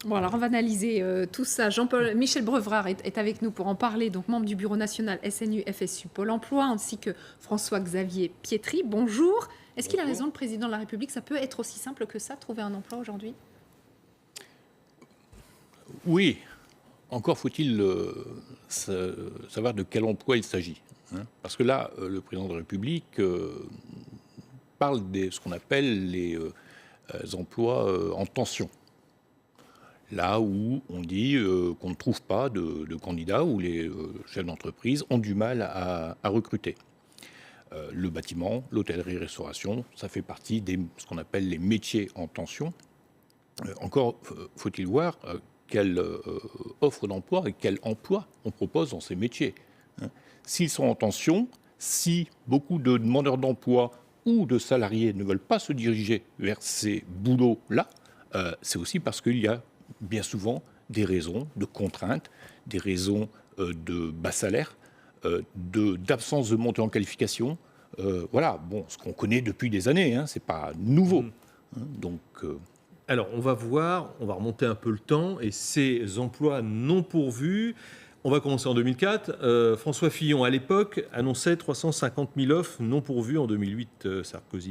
Bon, alors on va analyser tout ça. Michel Brevrard est avec nous pour en parler, donc membre du bureau national SNU-FSU Pôle emploi, ainsi que François-Xavier Pietri. Bonjour. Est-ce qu'il a Bonjour. raison, le président de la République? Ça peut être aussi simple que ça, trouver un emploi aujourd'hui? Oui, encore faut-il savoir de quel emploi il s'agit, hein. Parce que là, le président de la République parle de ce qu'on appelle les emplois en tension. Là où on dit qu'on ne trouve pas de candidats, où les chefs d'entreprise ont du mal à recruter. Le bâtiment, l'hôtellerie-restauration, ça fait partie de ce qu'on appelle les métiers en tension. Encore faut-il voir quelle offre d'emploi et quel emploi on propose dans ces métiers, hein. S'ils sont en tension, si beaucoup de demandeurs d'emploi ou de salariés ne veulent pas se diriger vers ces boulots-là, c'est aussi parce qu'il y a bien souvent des raisons de contraintes, des raisons de bas salaire, d'absence de montée en qualification. Voilà, bon, ce qu'on connaît depuis des années, hein, c'est pas nouveau, hein. Donc, Alors, on va voir, on va remonter un peu le temps, et ces emplois non pourvus, on va commencer en 2004. François Fillon, à l'époque, annonçait 350 000 offres non pourvues. En 2008,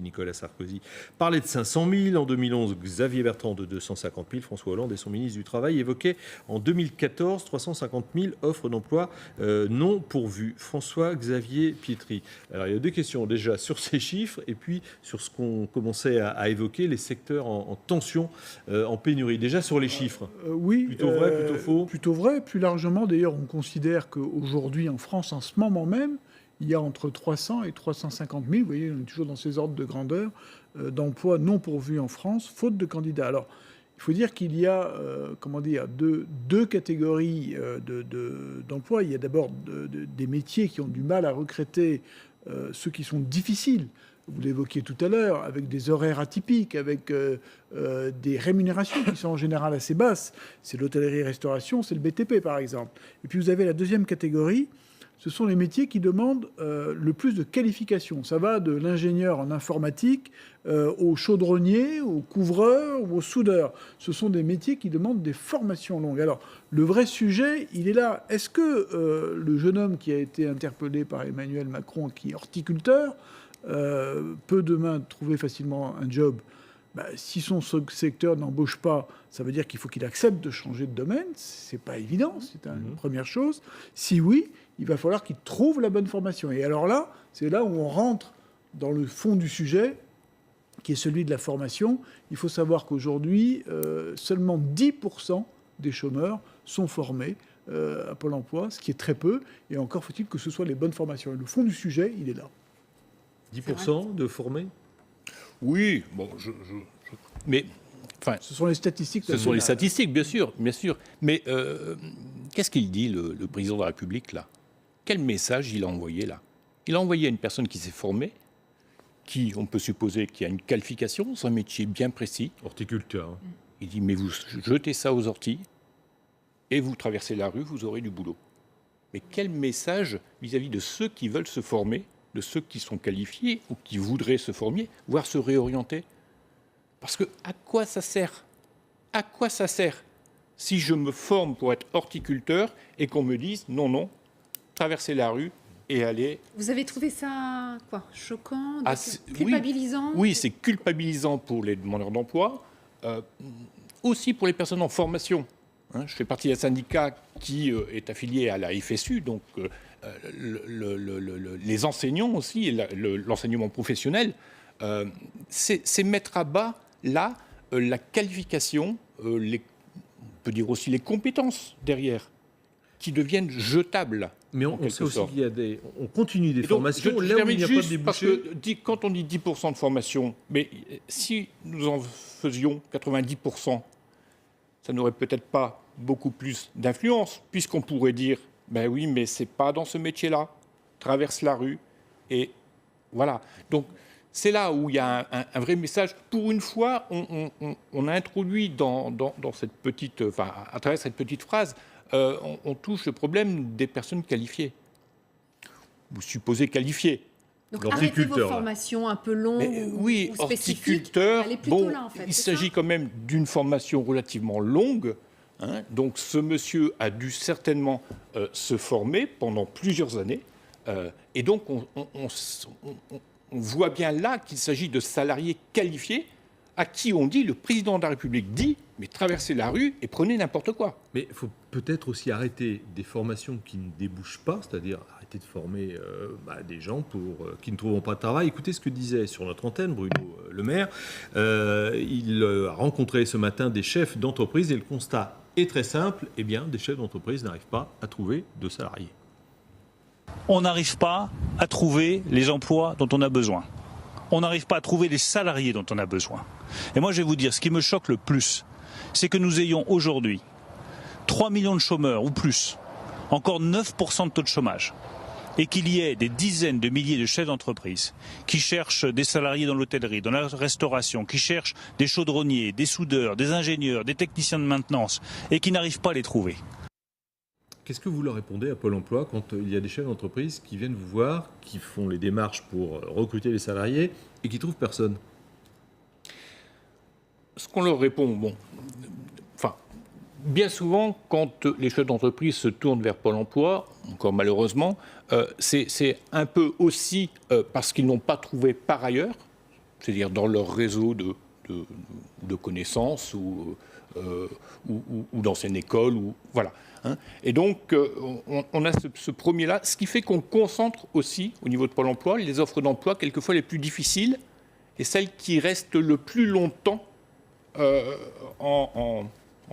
Nicolas Sarkozy parlait de 500 000. En 2011, Xavier Bertrand de 250 000. François Hollande et son ministre du Travail évoquaient en 2014 350 000 offres d'emploi non pourvues. François-Xavier Pietri. Alors, il y a deux questions déjà sur ces chiffres et puis sur ce qu'on commençait à évoquer, les secteurs en tension, en pénurie. Déjà sur les chiffres. Oui. Plutôt vrai, plutôt faux? Plutôt vrai. Plus largement, d'ailleurs, on considère qu'aujourd'hui, en France, en ce moment même, il y a entre 300 et 350 000, vous voyez, on est toujours dans ces ordres de grandeur, d'emplois non pourvus en France, faute de candidats. Alors, il faut dire qu'il y a deux catégories d'emplois. Il y a d'abord des métiers qui ont du mal à recruter, ceux qui sont difficiles. Vous l'évoquiez tout à l'heure, avec des horaires atypiques, avec des rémunérations qui sont en général assez basses. C'est l'hôtellerie-restauration, c'est le BTP par exemple. Et puis vous avez la deuxième catégorie, ce sont les métiers qui demandent le plus de qualification. Ça va de l'ingénieur en informatique au chaudronnier, au couvreur ou au soudeur. Ce sont des métiers qui demandent des formations longues. Alors, le vrai sujet, il est là. Est-ce que le jeune homme qui a été interpellé par Emmanuel Macron, qui est horticulteur, peut demain trouver facilement un job? Si son secteur n'embauche pas, ça veut dire qu'il faut qu'il accepte de changer de domaine. C'est pas évident, c'est une première chose. Si oui, il va falloir qu'il trouve la bonne formation. Et alors là, c'est là où on rentre dans le fond du sujet, qui est celui de la formation. Il faut savoir qu'aujourd'hui, seulement 10% des chômeurs sont formés à Pôle emploi, ce qui est très peu. Et encore faut-il que ce soit les bonnes formations. Et le fond du sujet, il est là. 10% de formés? oui, bon, mais enfin, Ce sont les statistiques. ce sont les statistiques, bien sûr, bien sûr. Mais qu'est-ce qu'il dit, le président de la République, là? Quel message il a envoyé, là? Il a envoyé à une personne qui s'est formée, qui, on peut supposer, qui a une qualification dans un métier bien précis. Horticulteur. Il dit, mais vous jetez ça aux orties et vous traversez la rue, vous aurez du boulot. Mais quel message vis-à-vis de ceux qui veulent se former, de ceux qui sont qualifiés ou qui voudraient se former, voire se réorienter? Parce que à quoi ça sert? À quoi ça sert si je me forme pour être horticulteur et qu'on me dise non, non, traverser la rue et aller... Vous avez trouvé ça quoi, choquant, oui, culpabilisant? oui, c'est culpabilisant pour les demandeurs d'emploi, aussi pour les personnes en formation, hein. Je fais partie d'un syndicat qui est affilié à la FSU, donc les enseignants aussi, et l'enseignement professionnel, c'est mettre à bas, là, la qualification, on peut dire aussi les compétences derrière, qui deviennent jetables. Mais on sait aussi qu'il y a on continue des Et donc, formations je là où il termine n'y a pas de juste parce débouchés. que quand on dit 10% de formation, mais si nous en faisions 90%, ça n'aurait peut-être pas beaucoup plus d'influence, puisqu'on pourrait dire, ben oui, mais c'est pas dans ce métier-là, traverse la rue, et voilà. Donc, c'est là où il y a un vrai message. Pour une fois, on a introduit dans cette petite, enfin, à travers cette petite phrase, on touche le problème des personnes qualifiées. Vous supposez qualifiées. Donc arrêtez vos formations un peu longues oui, ou spécifiques. horticulteur, Allez plutôt là, en fait. il s'agit quand même d'une formation relativement longue. Hein, donc ce monsieur a dû certainement se former pendant plusieurs années. Et donc on voit bien là qu'il s'agit de salariés qualifiés à qui on dit, le président de la République dit, mais traversez la rue et prenez n'importe quoi. Mais il faut peut-être aussi arrêter des formations qui ne débouchent pas, c'est-à-dire arrêter de former des gens qui ne trouveront pas de travail. Écoutez ce que disait sur notre antenne Bruno Le Maire. Il a rencontré ce matin des chefs d'entreprise et le constat est très simple. Eh bien, des chefs d'entreprise n'arrivent pas à trouver de salariés. On n'arrive pas à trouver les emplois dont on a besoin. On n'arrive pas à trouver les salariés dont on a besoin. Et moi, je vais vous dire, ce qui me choque le plus, c'est que nous ayons aujourd'hui 3 millions de chômeurs ou plus, encore 9% de taux de chômage, et qu'il y ait des dizaines de milliers de chefs d'entreprise qui cherchent des salariés dans l'hôtellerie, dans la restauration, qui cherchent des chaudronniers, des soudeurs, des ingénieurs, des techniciens de maintenance, et qui n'arrivent pas à les trouver. Qu'est-ce que vous leur répondez à Pôle emploi quand il y a des chefs d'entreprise qui viennent vous voir, qui font les démarches pour recruter les salariés et qui ne trouvent personne ? Ce qu'on leur répond, bien souvent, quand les chefs d'entreprise se tournent vers Pôle emploi, encore malheureusement, c'est un peu aussi parce qu'ils n'ont pas trouvé par ailleurs, c'est-à-dire dans leur réseau de connaissances ou d'anciennes écoles, voilà. Hein. Et donc, on a ce premier-là, ce qui fait qu'on concentre aussi, au niveau de Pôle emploi, les offres d'emploi, quelquefois les plus difficiles, et celles qui restent le plus longtemps en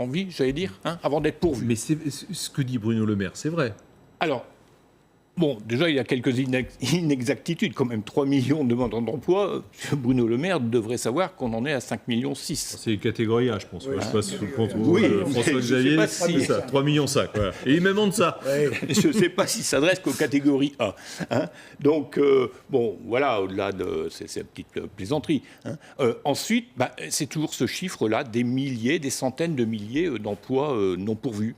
vie, j'allais dire, avant d'être pourvues. Mais c'est ce que dit Bruno Le Maire, c'est vrai. Alors, déjà, il y a quelques inexactitudes. Quand même, 3 millions de demandeurs d'emploi. Bruno Le Maire devrait savoir qu'on en est à 5,6 millions. C'est catégorie A, je pense. Oui, je sais pas si François-Xavier, 3,5 millions. Voilà. Et il me demande ça. Je ne sais pas s'il s'adresse qu'aux catégories A. Hein. Donc, voilà, au-delà de ces petites plaisanteries. Hein. Ensuite, c'est toujours ce chiffre-là, des milliers, des centaines de milliers d'emplois non pourvus.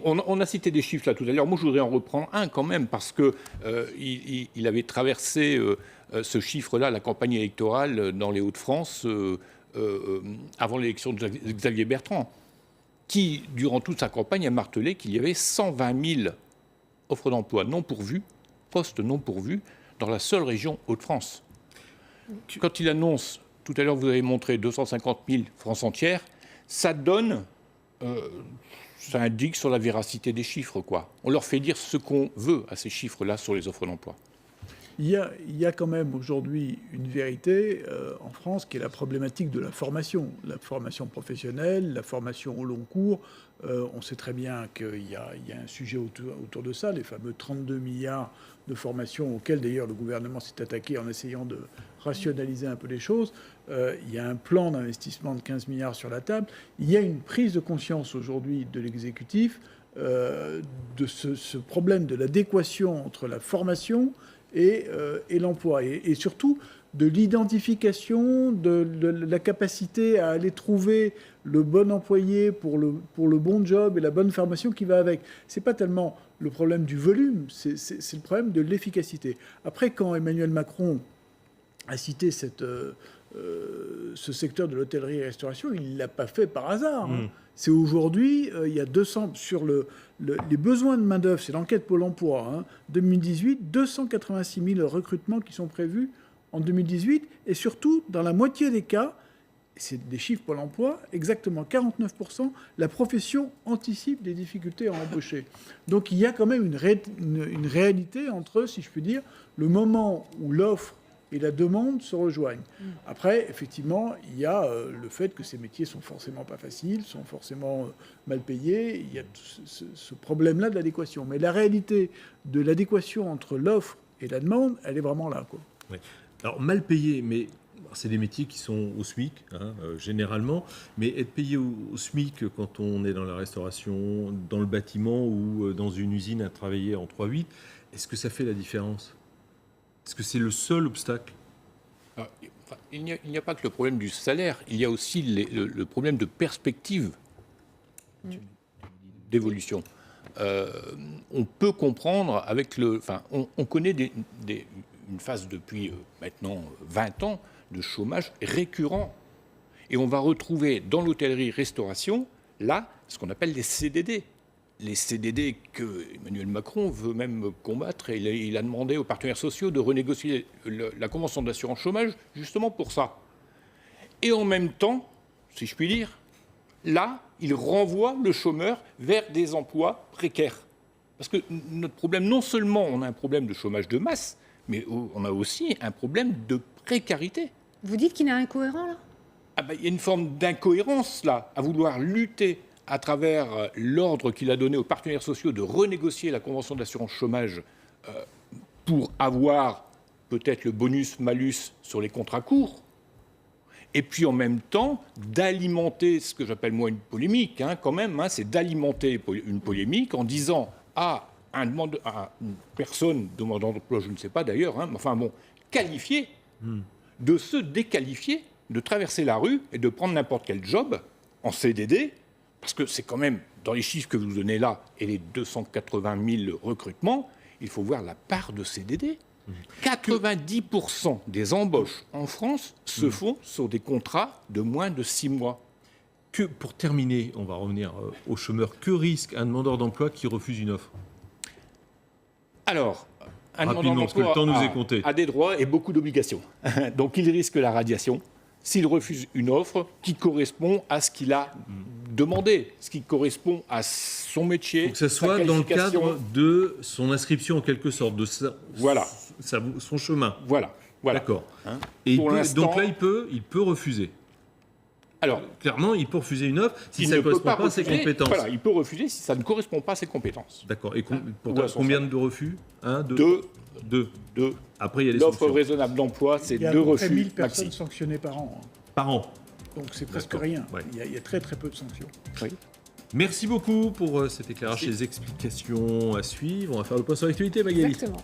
On a cité des chiffres là tout à l'heure. Moi, je voudrais en reprendre un quand même parce que il avait traversé ce chiffre-là, la campagne électorale dans les Hauts-de-France avant l'élection de Xavier Bertrand, qui, durant toute sa campagne, a martelé qu'il y avait 120 000 offres d'emploi non pourvues, postes non pourvus, dans la seule région Hauts-de-France. Quand il annonce, tout à l'heure vous avez montré 250 000 France entière, ça donne... ça indique sur la véracité des chiffres, quoi. On leur fait dire ce qu'on veut à ces chiffres-là sur les offres d'emploi. Il y a quand même aujourd'hui une vérité en France qui est la problématique de la formation professionnelle, la formation au long cours. On sait très bien qu'il y a un sujet autour de ça, les fameux 32 milliards de formations auxquelles d'ailleurs le gouvernement s'est attaqué en essayant de rationaliser un peu les choses. Il y a un plan d'investissement de 15 milliards sur la table. Il y a une prise de conscience aujourd'hui de l'exécutif de ce problème de l'adéquation entre la formation et l'emploi. Et surtout de l'identification, de la capacité à aller trouver le bon employé pour le bon job et la bonne formation qui va avec. Ce n'est pas tellement le problème du volume, c'est le problème de l'efficacité. Après, quand Emmanuel Macron a cité ce secteur de l'hôtellerie et la restauration, il ne l'a pas fait par hasard. Hein. C'est aujourd'hui, il y a 200 sur les besoins de main-d'œuvre, c'est l'enquête Pôle emploi, hein, 2018, 286 000 recrutements qui sont prévus en 2018, et surtout, dans la moitié des cas, c'est des chiffres Pôle emploi, exactement 49%, la profession anticipe des difficultés à embaucher. Donc il y a quand même une réalité entre, si je puis dire, le moment où l'offre et la demande se rejoignent. Après, effectivement, il y a le fait que ces métiers sont forcément pas faciles, sont forcément mal payés. Il y a ce problème-là de l'adéquation. Mais la réalité de l'adéquation entre l'offre et la demande, elle est vraiment là, quoi. Oui. Alors, mal payé, mais c'est des métiers qui sont au SMIC, généralement. Mais être payé au SMIC quand on est dans la restauration, dans le bâtiment ou dans une usine à travailler en 3-8, est-ce que ça fait la différence ? Est-ce que c'est le seul obstacle ? Il n'y a pas que le problème du salaire, il y a aussi le problème de perspective d'évolution. on peut comprendre avec le... Enfin, on connaît une phase depuis maintenant 20 ans de chômage récurrent. Et on va retrouver dans l'hôtellerie-restauration, là, ce qu'on appelle les CDD. Les CDD que Emmanuel Macron veut même combattre. Et il a demandé aux partenaires sociaux de renégocier la convention d'assurance chômage justement pour ça. Et en même temps, si je puis dire, là, il renvoie le chômeur vers des emplois précaires. Parce que notre problème, non seulement on a un problème de chômage de masse, mais on a aussi un problème de précarité. Vous dites qu'il est incohérent, là ? Ah ben, il y a une forme d'incohérence, là, à vouloir lutter à travers l'ordre qu'il a donné aux partenaires sociaux de renégocier la convention d'assurance chômage pour avoir peut-être le bonus-malus sur les contrats courts, et puis en même temps d'alimenter ce que j'appelle moi une polémique, quand même, c'est d'alimenter une polémique en disant à une personne demandant d'emploi, je ne sais pas d'ailleurs, mais enfin bon, qualifiée, de se déqualifier, de traverser la rue et de prendre n'importe quel job en CDD, parce que c'est quand même, dans les chiffres que vous donnez là, et les 280 000 recrutements, il faut voir la part de CDD. 90% des embauches en France se font sur des contrats de moins de 6 mois. Pour terminer, on va revenir aux chômeurs. Que risque un demandeur d'emploi qui refuse une offre ? Alors, un rapidement, demandeur parce que le temps nous est compté. a des droits et beaucoup d'obligations. Donc il risque la radiation s'il refuse une offre qui correspond à ce qu'il a demandé, ce qui correspond à son métier. Faut que ça soit dans le cadre de son inscription en quelque sorte, de son chemin. Voilà. D'accord. Et donc là, il peut refuser. Alors, clairement, il peut refuser une offre si ça ne correspond pas à ses compétences. Voilà, il peut refuser si ça ne correspond pas à ses compétences. D'accord. Et combien de refus ? 1, 2 2. Après, il y a les L'offre sanctions. raisonnable d'emploi, c'est 2 refus. Il y a à peu près 1000 personnes maxi. sanctionnées par an. Par an. Donc c'est presque D'accord. rien. Ouais. Il y a très très peu de sanctions. Oui. Merci beaucoup pour cet éclairage, ces explications à suivre. On va faire le point sur l'actualité, Magali. Exactement.